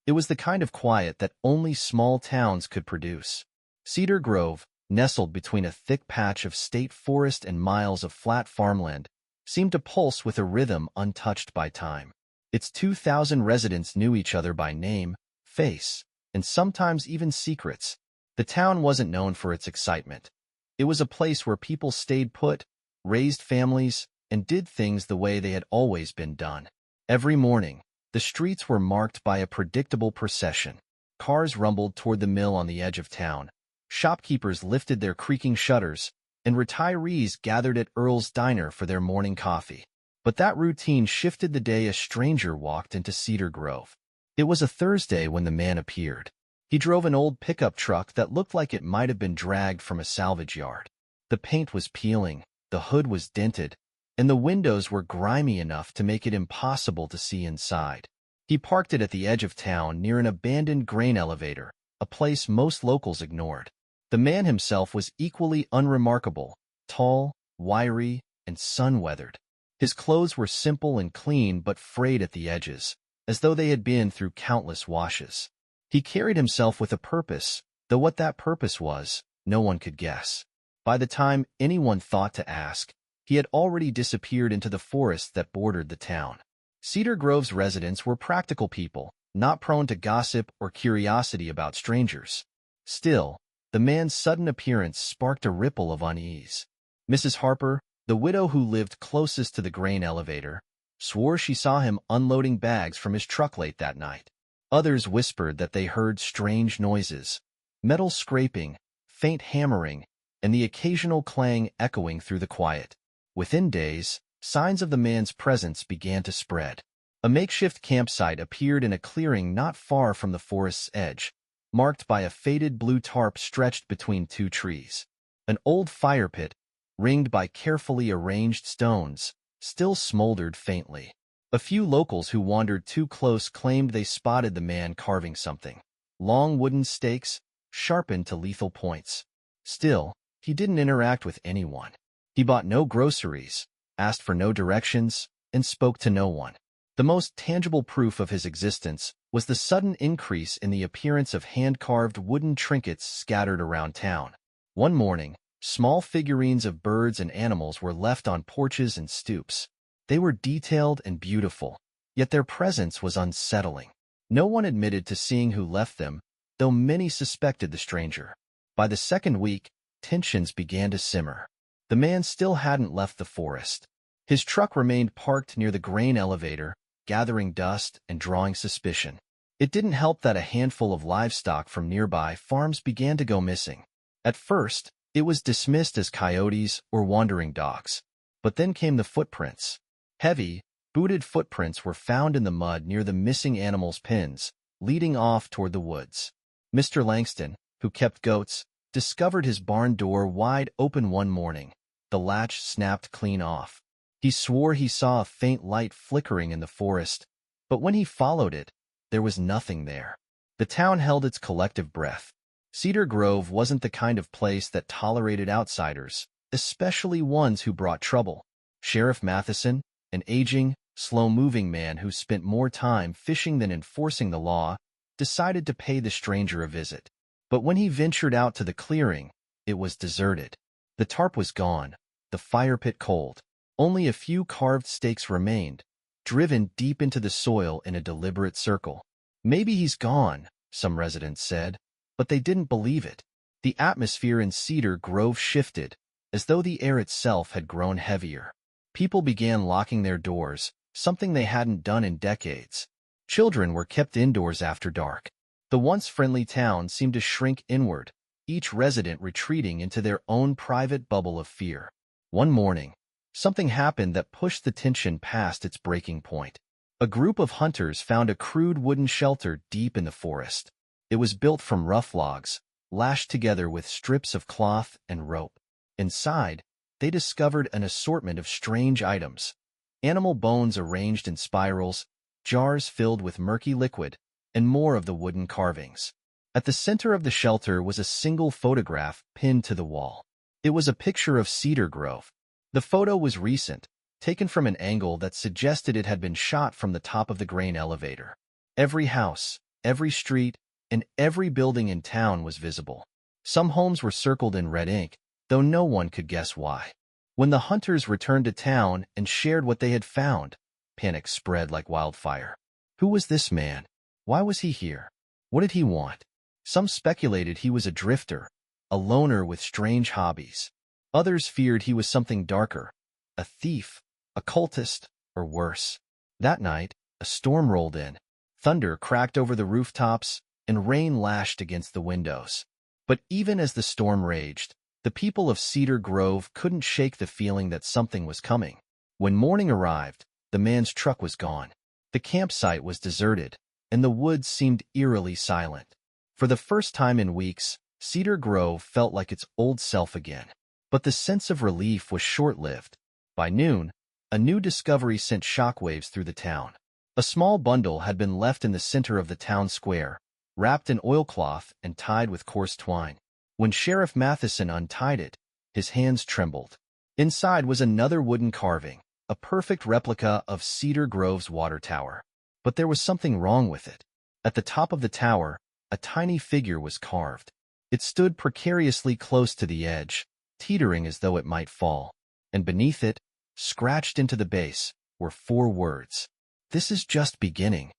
It was the kind of quiet that only small towns could produce. Cedar Grove, nestled between a thick patch of state forest and miles of flat farmland, seemed to pulse with a rhythm untouched by time. Its 2,000 residents knew each other by name, face, and sometimes even secrets. The town wasn't known for its excitement. It was a place where people stayed put, raised families, and did things the way they had always been done. Every morning, the streets were marked by a predictable procession. Cars rumbled toward the mill on the edge of town. Shopkeepers lifted their creaking shutters, and retirees gathered at Earl's Diner for their morning coffee. But that routine shifted the day a stranger walked into Cedar Grove. It was a Thursday when the man appeared. He drove an old pickup truck that looked like it might have been dragged from a salvage yard. The paint was peeling, the hood was dented, and the windows were grimy enough to make it impossible to see inside. He parked it at the edge of town near an abandoned grain elevator, a place most locals ignored. The man himself was equally unremarkable, tall, wiry, and sun-weathered. His clothes were simple and clean but frayed at the edges, as though they had been through countless washes. He carried himself with a purpose, though what that purpose was, no one could guess. By the time anyone thought to ask, he had already disappeared into the forest that bordered the town. Cedar Grove's residents were practical people, not prone to gossip or curiosity about strangers. Still, the man's sudden appearance sparked a ripple of unease. Mrs. Harper, the widow who lived closest to the grain elevator, swore she saw him unloading bags from his truck late that night. Others whispered that they heard strange noises, metal scraping, faint hammering, and the occasional clang echoing through the quiet. Within days, signs of the man's presence began to spread. A makeshift campsite appeared in a clearing not far from the forest's edge, marked by a faded blue tarp stretched between two trees. An old fire pit, ringed by carefully arranged stones, still smoldered faintly. A few locals who wandered too close claimed they spotted the man carving something. Long wooden stakes, sharpened to lethal points. Still, he didn't interact with anyone. He bought no groceries, asked for no directions, and spoke to no one. The most tangible proof of his existence was the sudden increase in the appearance of hand-carved wooden trinkets scattered around town. One morning, small figurines of birds and animals were left on porches and stoops. They were detailed and beautiful, yet their presence was unsettling. No one admitted to seeing who left them, though many suspected the stranger. By the second week, tensions began to simmer. The man still hadn't left the forest. His truck remained parked near the grain elevator, gathering dust and drawing suspicion. It didn't help that a handful of livestock from nearby farms began to go missing. At first, it was dismissed as coyotes or wandering dogs. But then came the footprints. Heavy, booted footprints were found in the mud near the missing animals' pens, leading off toward the woods. Mr. Langston, who kept goats, discovered his barn door wide open one morning. The latch snapped clean off. He swore he saw a faint light flickering in the forest, but when he followed it, there was nothing there. The town held its collective breath. Cedar Grove wasn't the kind of place that tolerated outsiders, especially ones who brought trouble. Sheriff Matheson, an aging, slow-moving man who spent more time fishing than enforcing the law, decided to pay the stranger a visit. But when he ventured out to the clearing, it was deserted. The tarp was gone, the fire pit cold. Only a few carved stakes remained, driven deep into the soil in a deliberate circle. Maybe he's gone, some residents said, but they didn't believe it. The atmosphere in Cedar Grove shifted, as though the air itself had grown heavier. People began locking their doors, something they hadn't done in decades. Children were kept indoors after dark. The once friendly town seemed to shrink inward, each resident retreating into their own private bubble of fear. One morning, something happened that pushed the tension past its breaking point. A group of hunters found a crude wooden shelter deep in the forest. It was built from rough logs, lashed together with strips of cloth and rope. Inside, they discovered an assortment of strange items. Animal bones arranged in spirals, jars filled with murky liquid, and more of the wooden carvings. At the center of the shelter was a single photograph pinned to the wall. It was a picture of Cedar Grove. The photo was recent, taken from an angle that suggested it had been shot from the top of the grain elevator. Every house, every street, and every building in town was visible. Some homes were circled in red ink, though no one could guess why. When the hunters returned to town and shared what they had found, panic spread like wildfire. Who was this man? Why was he here? What did he want? Some speculated he was a drifter, a loner with strange hobbies. Others feared he was something darker, a thief, a cultist, or worse. That night, a storm rolled in. Thunder cracked over the rooftops, and rain lashed against the windows. But even as the storm raged, the people of Cedar Grove couldn't shake the feeling that something was coming. When morning arrived, the man's truck was gone. The campsite was deserted, and the woods seemed eerily silent. For the first time in weeks, Cedar Grove felt like its old self again. But the sense of relief was short-lived. By noon, a new discovery sent shockwaves through the town. A small bundle had been left in the center of the town square, wrapped in oilcloth and tied with coarse twine. When Sheriff Matheson untied it, his hands trembled. Inside was another wooden carving, a perfect replica of Cedar Grove's water tower. But there was something wrong with it. At the top of the tower, a tiny figure was carved. It stood precariously close to the edge, teetering as though it might fall. And beneath it, scratched into the base, were 4 words. "This is just beginning."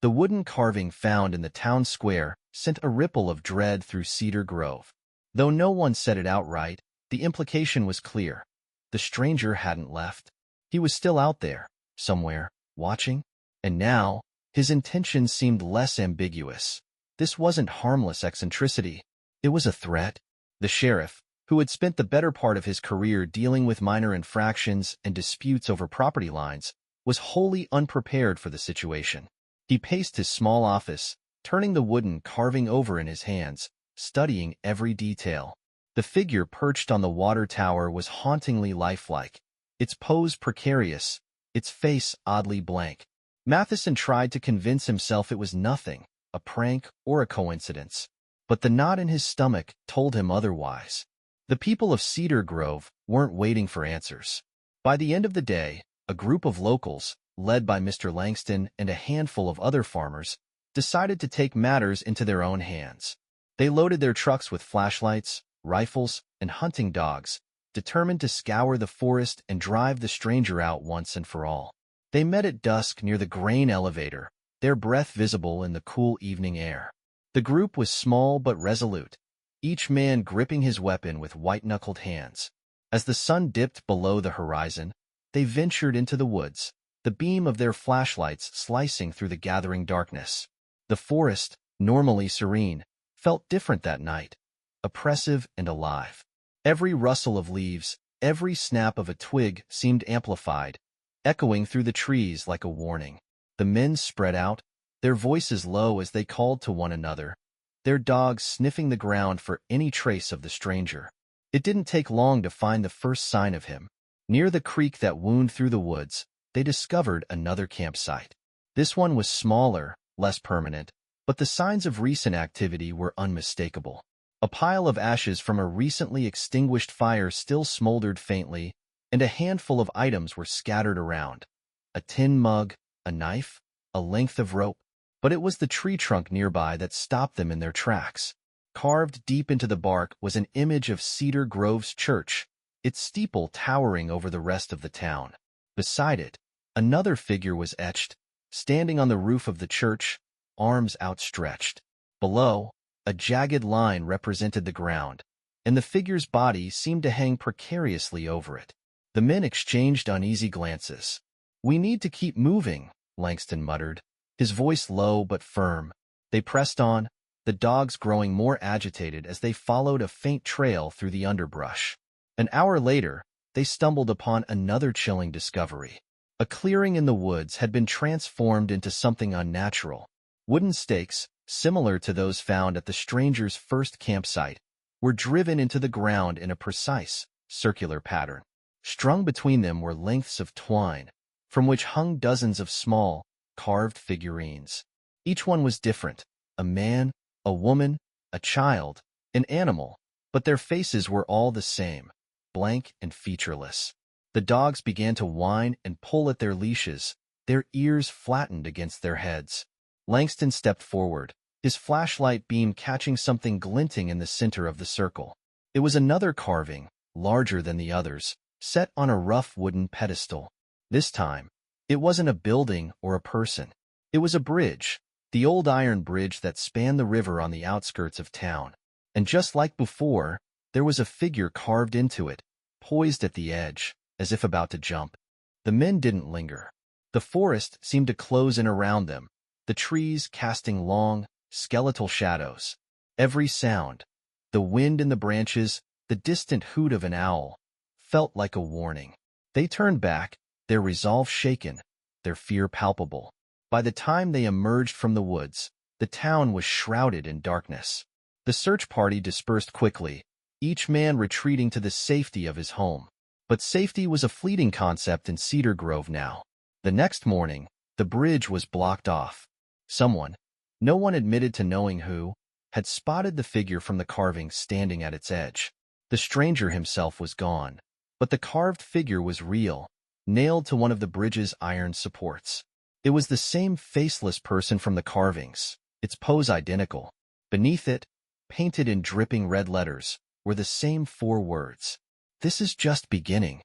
The wooden carving found in the town square sent a ripple of dread through Cedar Grove. Though no one said it outright, the implication was clear. The stranger hadn't left. He was still out there, somewhere, watching. And now, his intentions seemed less ambiguous. This wasn't harmless eccentricity. It was a threat. The sheriff, who had spent the better part of his career dealing with minor infractions and disputes over property lines, was wholly unprepared for the situation. He paced his small office, turning the wooden carving over in his hands, studying every detail. The figure perched on the water tower was hauntingly lifelike, its pose precarious, its face oddly blank. Matheson tried to convince himself it was nothing, a prank or a coincidence. But the knot in his stomach told him otherwise. The people of Cedar Grove weren't waiting for answers. By the end of the day, a group of locals, led by Mr. Langston and a handful of other farmers, decided to take matters into their own hands. They loaded their trucks with flashlights, rifles, and hunting dogs, determined to scour the forest and drive the stranger out once and for all. They met at dusk near the grain elevator, their breath visible in the cool evening air. The group was small but resolute, each man gripping his weapon with white-knuckled hands. As the sun dipped below the horizon, they ventured into the woods, the beam of their flashlights slicing through the gathering darkness. The forest, normally serene, felt different that night, oppressive and alive. Every rustle of leaves, every snap of a twig seemed amplified, echoing through the trees like a warning. The men spread out, their voices low as they called to one another, their dogs sniffing the ground for any trace of the stranger. It didn't take long to find the first sign of him. Near the creek that wound through the woods, they discovered another campsite. This one was smaller, less permanent, but the signs of recent activity were unmistakable. A pile of ashes from a recently extinguished fire still smoldered faintly, and a handful of items were scattered around. A tin mug, a knife, a length of rope. But it was the tree trunk nearby that stopped them in their tracks. Carved deep into the bark was an image of Cedar Grove's church, its steeple towering over the rest of the town. Beside it, another figure was etched, standing on the roof of the church, arms outstretched. Below, a jagged line represented the ground, and the figure's body seemed to hang precariously over it. The men exchanged uneasy glances. "We need to keep moving," Langston muttered, his voice low but firm. They pressed on, the dogs growing more agitated as they followed a faint trail through the underbrush. An hour later, they stumbled upon another chilling discovery. A clearing in the woods had been transformed into something unnatural. Wooden stakes, similar to those found at the stranger's first campsite, were driven into the ground in a precise, circular pattern. Strung between them were lengths of twine, from which hung dozens of small, carved figurines. Each one was different, a man, a woman, a child, an animal, but their faces were all the same, blank and featureless. The dogs began to whine and pull at their leashes, their ears flattened against their heads. Langston stepped forward, his flashlight beam catching something glinting in the center of the circle. It was another carving, larger than the others, set on a rough wooden pedestal. This time, it wasn't a building or a person. It was a bridge, the old iron bridge that spanned the river on the outskirts of town. And just like before, there was a figure carved into it, poised at the edge, as if about to jump. The men didn't linger. The forest seemed to close in around them, the trees casting long, skeletal shadows. Every sound, the wind in the branches, the distant hoot of an owl, felt like a warning. They turned back, their resolve shaken, their fear palpable. By the time they emerged from the woods, the town was shrouded in darkness. The search party dispersed quickly, each man retreating to the safety of his home. But safety was a fleeting concept in Cedar Grove now. The next morning, the bridge was blocked off. Someone, no one admitted to knowing who, had spotted the figure from the carving standing at its edge. The stranger himself was gone, but the carved figure was real, nailed to one of the bridge's iron supports. It was the same faceless person from the carvings, its pose identical. Beneath it, painted in dripping red letters, were the same 4 words. "This is just beginning."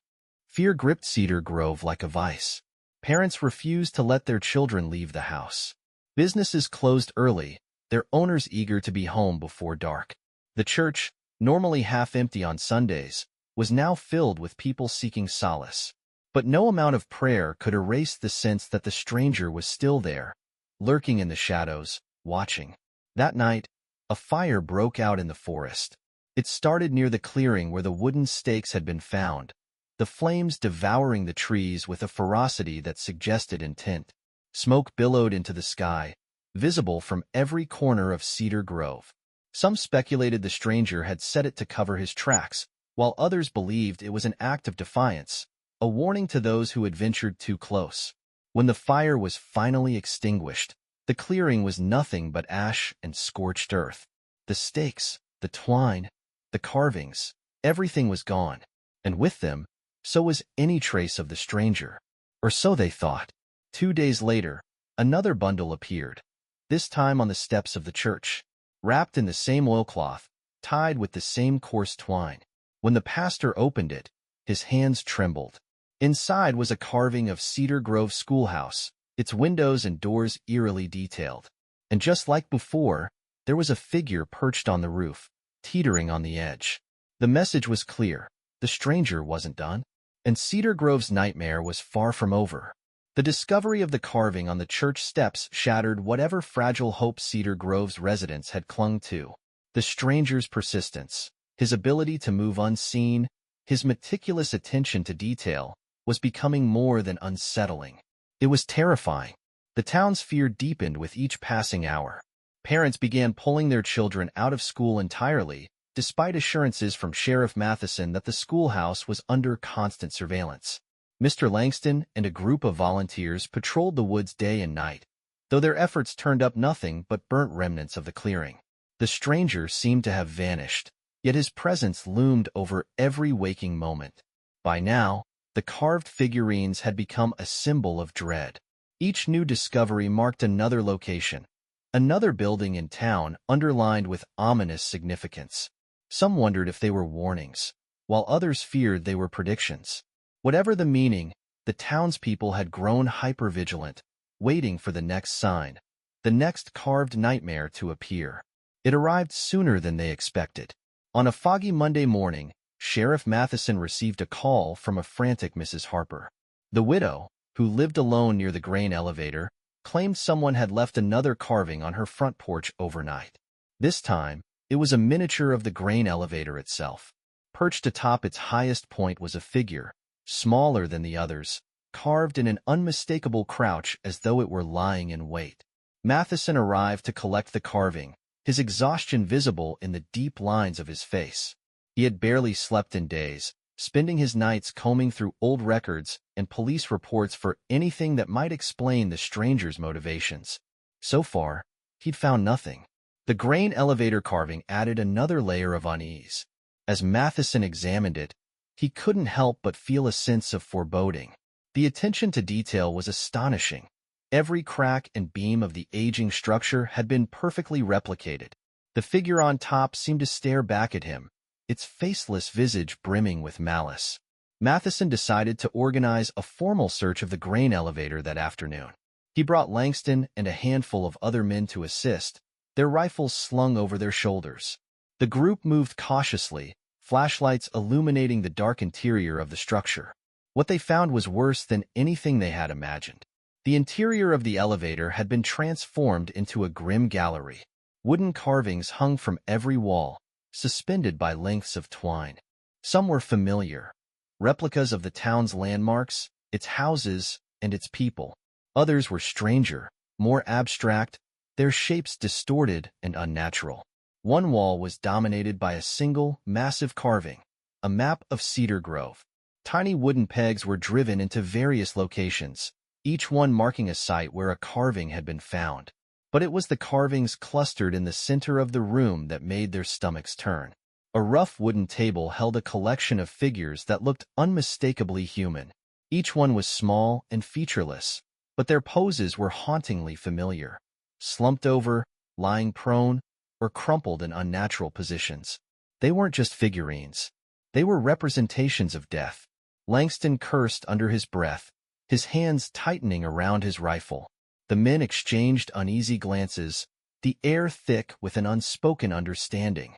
Fear gripped Cedar Grove like a vice. Parents refused to let their children leave the house. Businesses closed early, their owners eager to be home before dark. The church, normally half empty on Sundays, was now filled with people seeking solace. But no amount of prayer could erase the sense that the stranger was still there, lurking in the shadows, watching. That night, a fire broke out in the forest. It started near the clearing where the wooden stakes had been found, the flames devouring the trees with a ferocity that suggested intent. Smoke billowed into the sky, visible from every corner of Cedar Grove. Some speculated the stranger had set it to cover his tracks, while others believed it was an act of defiance, a warning to those who had ventured too close. When the fire was finally extinguished, the clearing was nothing but ash and scorched earth. The stakes, the twine, the carvings, everything was gone, and with them, so was any trace of the stranger. Or so they thought. 2 days later, another bundle appeared, this time on the steps of the church, wrapped in the same oilcloth, tied with the same coarse twine. When the pastor opened it, his hands trembled. Inside was a carving of Cedar Grove Schoolhouse, its windows and doors eerily detailed. And just like before, there was a figure perched on the roof, teetering on the edge. The message was clear. The stranger wasn't done, and Cedar Grove's nightmare was far from over. The discovery of the carving on the church steps shattered whatever fragile hope Cedar Grove's residents had clung to. The stranger's persistence, his ability to move unseen, his meticulous attention to detail, was becoming more than unsettling. It was terrifying. The town's fear deepened with each passing hour. Parents began pulling their children out of school entirely, despite assurances from Sheriff Matheson that the schoolhouse was under constant surveillance. Mr. Langston and a group of volunteers patrolled the woods day and night, though their efforts turned up nothing but burnt remnants of the clearing. The stranger seemed to have vanished, yet his presence loomed over every waking moment. By now, the carved figurines had become a symbol of dread. Each new discovery marked another location, another building in town underlined with ominous significance. Some wondered if they were warnings, while others feared they were predictions. Whatever the meaning, the townspeople had grown hypervigilant, waiting for the next sign, the next carved nightmare to appear. It arrived sooner than they expected. On a foggy Monday morning, Sheriff Matheson received a call from a frantic Mrs. Harper. The widow, who lived alone near the grain elevator, claimed someone had left another carving on her front porch overnight. This time, it was a miniature of the grain elevator itself. Perched atop its highest point was a figure, smaller than the others, carved in an unmistakable crouch as though it were lying in wait. Matheson arrived to collect the carving, his exhaustion visible in the deep lines of his face. He had barely slept in days, spending his nights combing through old records and police reports for anything that might explain the stranger's motivations. So far, he'd found nothing. The grain elevator carving added another layer of unease. As Matheson examined it, he couldn't help but feel a sense of foreboding. The attention to detail was astonishing. Every crack and beam of the aging structure had been perfectly replicated. The figure on top seemed to stare back at him, its faceless visage brimming with malice. Matheson decided to organize a formal search of the grain elevator that afternoon. He brought Langston and a handful of other men to assist, their rifles slung over their shoulders. The group moved cautiously, flashlights illuminating the dark interior of the structure. What they found was worse than anything they had imagined. The interior of the elevator had been transformed into a grim gallery. Wooden carvings hung from every wall, suspended by lengths of twine. Some were familiar, replicas of the town's landmarks, its houses, and its people. Others were stranger, more abstract, their shapes distorted and unnatural. One wall was dominated by a single, massive carving, a map of Cedar Grove. Tiny wooden pegs were driven into various locations, each one marking a site where a carving had been found. But it was the carvings clustered in the center of the room that made their stomachs turn. A rough wooden table held a collection of figures that looked unmistakably human. Each one was small and featureless, but their poses were hauntingly familiar. Slumped over, lying prone, or crumpled in unnatural positions. They weren't just figurines. They were representations of death. Langston cursed under his breath, his hands tightening around his rifle. The men exchanged uneasy glances, the air thick with an unspoken understanding.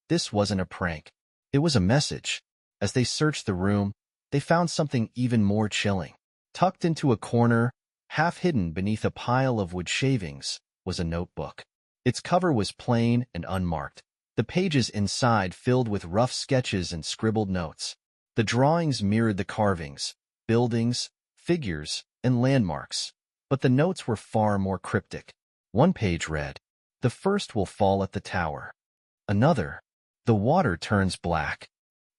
This wasn't a prank. It was a message. As they searched the room, they found something even more chilling. Tucked into a corner, half hidden beneath a pile of wood shavings, was a notebook. Its cover was plain and unmarked, the pages inside filled with rough sketches and scribbled notes. The drawings mirrored the carvings, buildings, figures, and landmarks, but the notes were far more cryptic. One page read, "The first will fall at the tower." Another, "The water turns black."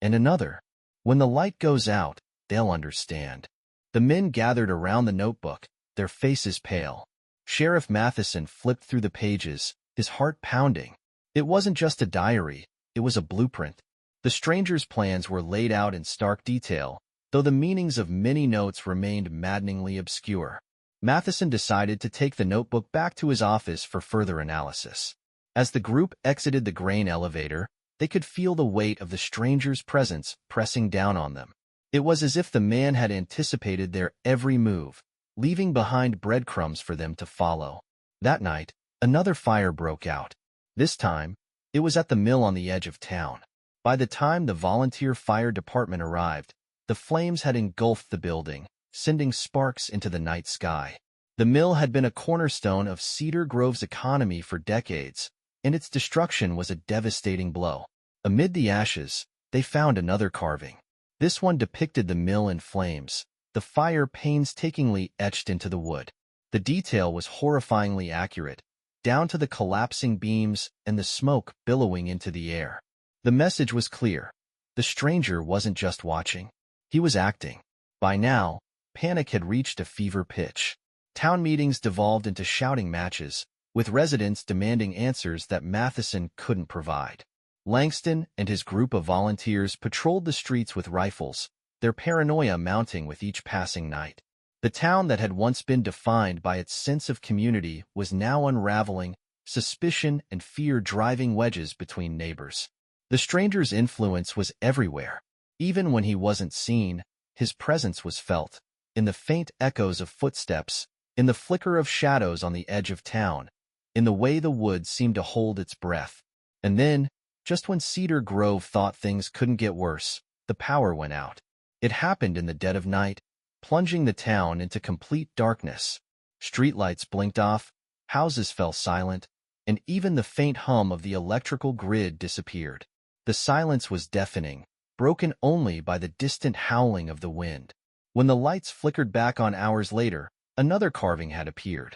And another, "When the light goes out, they'll understand." The men gathered around the notebook, their faces pale. Sheriff Matheson flipped through the pages, his heart pounding. It wasn't just a diary, it was a blueprint. The stranger's plans were laid out in stark detail, though the meanings of many notes remained maddeningly obscure. Matheson decided to take the notebook back to his office for further analysis. As the group exited the grain elevator, they could feel the weight of the stranger's presence pressing down on them. It was as if the man had anticipated their every move, leaving behind breadcrumbs for them to follow. That night, another fire broke out. This time, it was at the mill on the edge of town. By the time the volunteer fire department arrived, the flames had engulfed the building, sending sparks into the night sky. The mill had been a cornerstone of Cedar Grove's economy for decades, and its destruction was a devastating blow. Amid the ashes, they found another carving. This one depicted the mill in flames, the fire painstakingly etched into the wood. The detail was horrifyingly accurate, down to the collapsing beams and the smoke billowing into the air. The message was clear. The stranger wasn't just watching. He was acting. By now, panic had reached a fever pitch. Town meetings devolved into shouting matches, with residents demanding answers that Matheson couldn't provide. Langston and his group of volunteers patrolled the streets with rifles, their paranoia mounting with each passing night. The town that had once been defined by its sense of community was now unraveling, suspicion and fear driving wedges between neighbors. The stranger's influence was everywhere. Even when he wasn't seen, his presence was felt, in the faint echoes of footsteps, in the flicker of shadows on the edge of town, in the way the woods seemed to hold its breath. And then, just when Cedar Grove thought things couldn't get worse, the power went out. It happened in the dead of night, plunging the town into complete darkness. Streetlights blinked off, houses fell silent, and even the faint hum of the electrical grid disappeared. The silence was deafening, broken only by the distant howling of the wind. When the lights flickered back on hours later, another carving had appeared,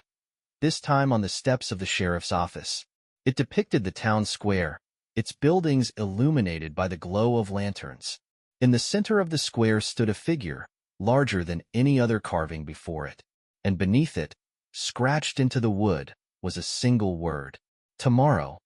this time on the steps of the sheriff's office. It depicted the town square, its buildings illuminated by the glow of lanterns. In the center of the square stood a figure, larger than any other carving before it, and beneath it, scratched into the wood, was a single word: tomorrow.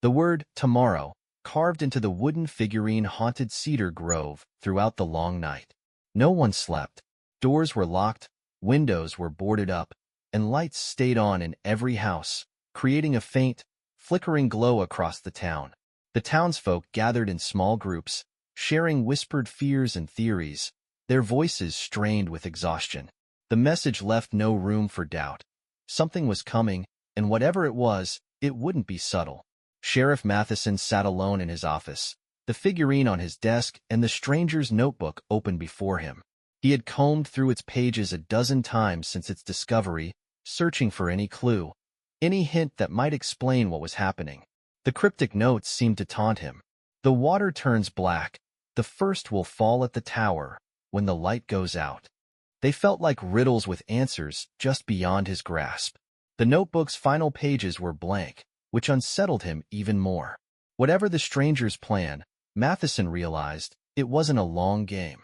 The word tomorrow, carved into the wooden figurine, haunted Cedar Grove throughout the long night. No one slept. Doors were locked, windows were boarded up, and lights stayed on in every house, creating a faint, flickering glow across the town. The townsfolk gathered in small groups, sharing whispered fears and theories, their voices strained with exhaustion. The message left no room for doubt. Something was coming, and whatever it was, it wouldn't be subtle. Sheriff Matheson sat alone in his office, the figurine on his desk and the stranger's notebook open before him. He had combed through its pages a dozen times since its discovery, searching for any clue, any hint that might explain what was happening. The cryptic notes seemed to taunt him. The water turns black. The first will fall at the tower when the light goes out. They felt like riddles with answers just beyond his grasp. The notebook's final pages were blank, which unsettled him even more. Whatever the stranger's plan, Matheson realized it wasn't a long game.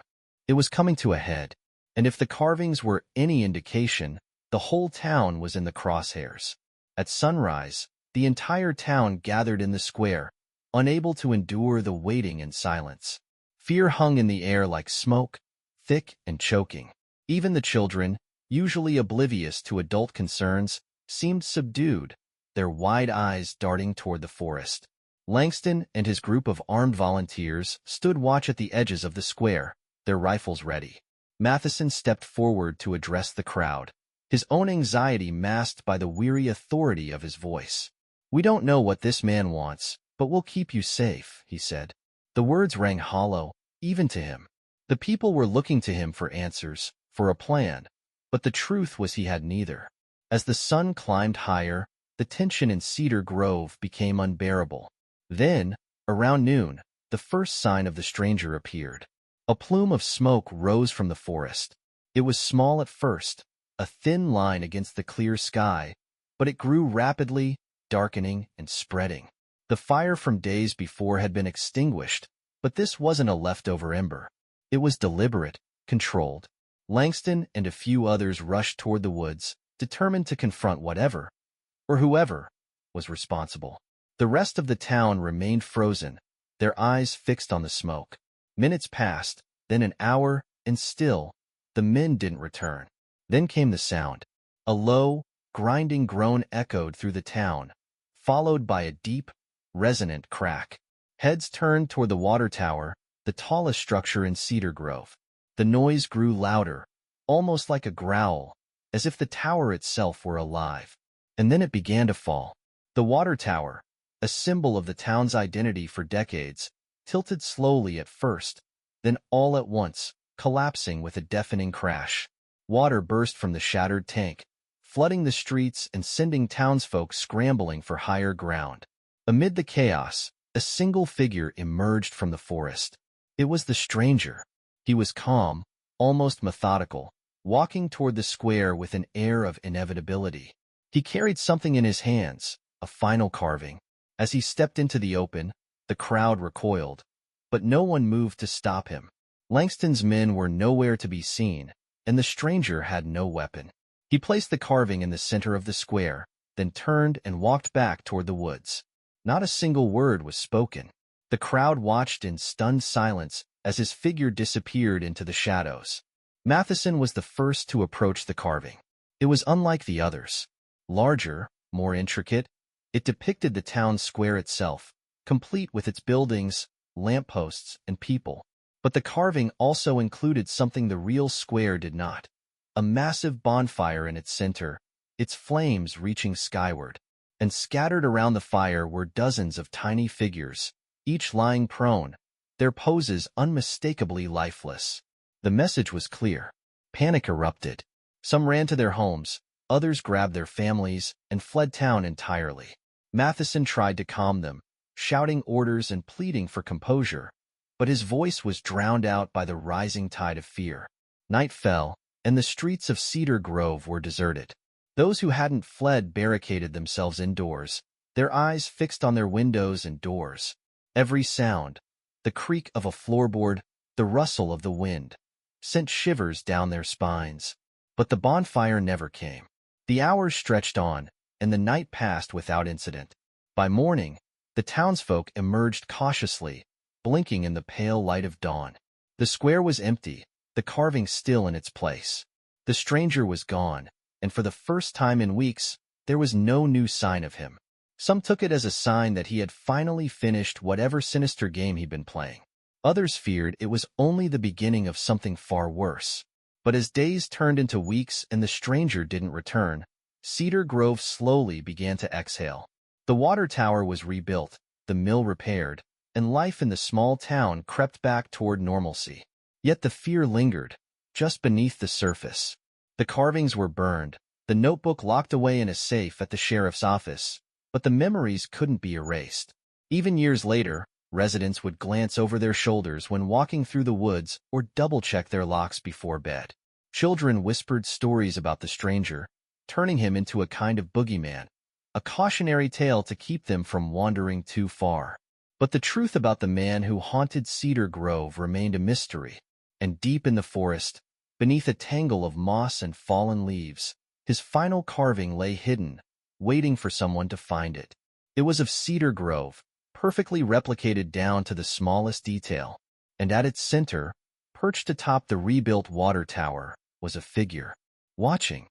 It was coming to a head, and if the carvings were any indication, the whole town was in the crosshairs. At sunrise, the entire town gathered in the square, unable to endure the waiting in silence. Fear hung in the air like smoke, thick and choking. Even the children, usually oblivious to adult concerns, seemed subdued, their wide eyes darting toward the forest. Langston and his group of armed volunteers stood watch at the edges of the square, their rifles ready. Matheson stepped forward to address the crowd, his own anxiety masked by the weary authority of his voice. "We don't know what this man wants, but we'll keep you safe," he said. The words rang hollow, even to him. The people were looking to him for answers, for a plan, but the truth was he had neither. As the sun climbed higher, the tension in Cedar Grove became unbearable. Then, around noon, the first sign of the stranger appeared. A plume of smoke rose from the forest. It was small at first, a thin line against the clear sky, but it grew rapidly, darkening and spreading. The fire from days before had been extinguished, but this wasn't a leftover ember. It was deliberate, controlled. Langston and a few others rushed toward the woods, determined to confront whatever, or whoever, was responsible. The rest of the town remained frozen, their eyes fixed on the smoke. Minutes passed, then an hour, and still, the men didn't return. Then came the sound. A low, grinding groan echoed through the town, followed by a deep, resonant crack. Heads turned toward the water tower, the tallest structure in Cedar Grove. The noise grew louder, almost like a growl, as if the tower itself were alive. And then it began to fall. The water tower, a symbol of the town's identity for decades, tilted slowly at first, then all at once, collapsing with a deafening crash. Water burst from the shattered tank, flooding the streets and sending townsfolk scrambling for higher ground. Amid the chaos, a single figure emerged from the forest. It was the stranger. He was calm, almost methodical, walking toward the square with an air of inevitability. He carried something in his hands, a final carving. As he stepped into the open, the crowd recoiled, but no one moved to stop him. Langston's men were nowhere to be seen, and the stranger had no weapon. He placed the carving in the center of the square, then turned and walked back toward the woods. Not a single word was spoken. The crowd watched in stunned silence as his figure disappeared into the shadows. Matheson was the first to approach the carving. It was unlike the others. Larger, more intricate, it depicted the town square itself, complete with its buildings, lampposts, and people. But the carving also included something the real square did not. A massive bonfire in its center, its flames reaching skyward. And scattered around the fire were dozens of tiny figures, each lying prone, their poses unmistakably lifeless. The message was clear. Panic erupted. Some ran to their homes, others grabbed their families and fled town entirely. Matheson tried to calm them, shouting orders and pleading for composure, but his voice was drowned out by the rising tide of fear. Night fell, and the streets of Cedar Grove were deserted. Those who hadn't fled barricaded themselves indoors, their eyes fixed on their windows and doors. Every sound, the creak of a floorboard, the rustle of the wind, sent shivers down their spines. But the bonfire never came. The hours stretched on, and the night passed without incident. By morning, the townsfolk emerged cautiously, blinking in the pale light of dawn. The square was empty, the carving still in its place. The stranger was gone, and for the first time in weeks, there was no new sign of him. Some took it as a sign that he had finally finished whatever sinister game he'd been playing. Others feared it was only the beginning of something far worse. But as days turned into weeks and the stranger didn't return, Cedar Grove slowly began to exhale. The water tower was rebuilt, the mill repaired, and life in the small town crept back toward normalcy. Yet the fear lingered, just beneath the surface. The carvings were burned, the notebook locked away in a safe at the sheriff's office, but the memories couldn't be erased. Even years later, residents would glance over their shoulders when walking through the woods or double-check their locks before bed. Children whispered stories about the stranger, turning him into a kind of boogeyman, a cautionary tale to keep them from wandering too far. But the truth about the man who haunted Cedar Grove remained a mystery, and deep in the forest, beneath a tangle of moss and fallen leaves, his final carving lay hidden, waiting for someone to find it. It was of Cedar Grove, perfectly replicated down to the smallest detail, and at its center, perched atop the rebuilt water tower, was a figure, watching.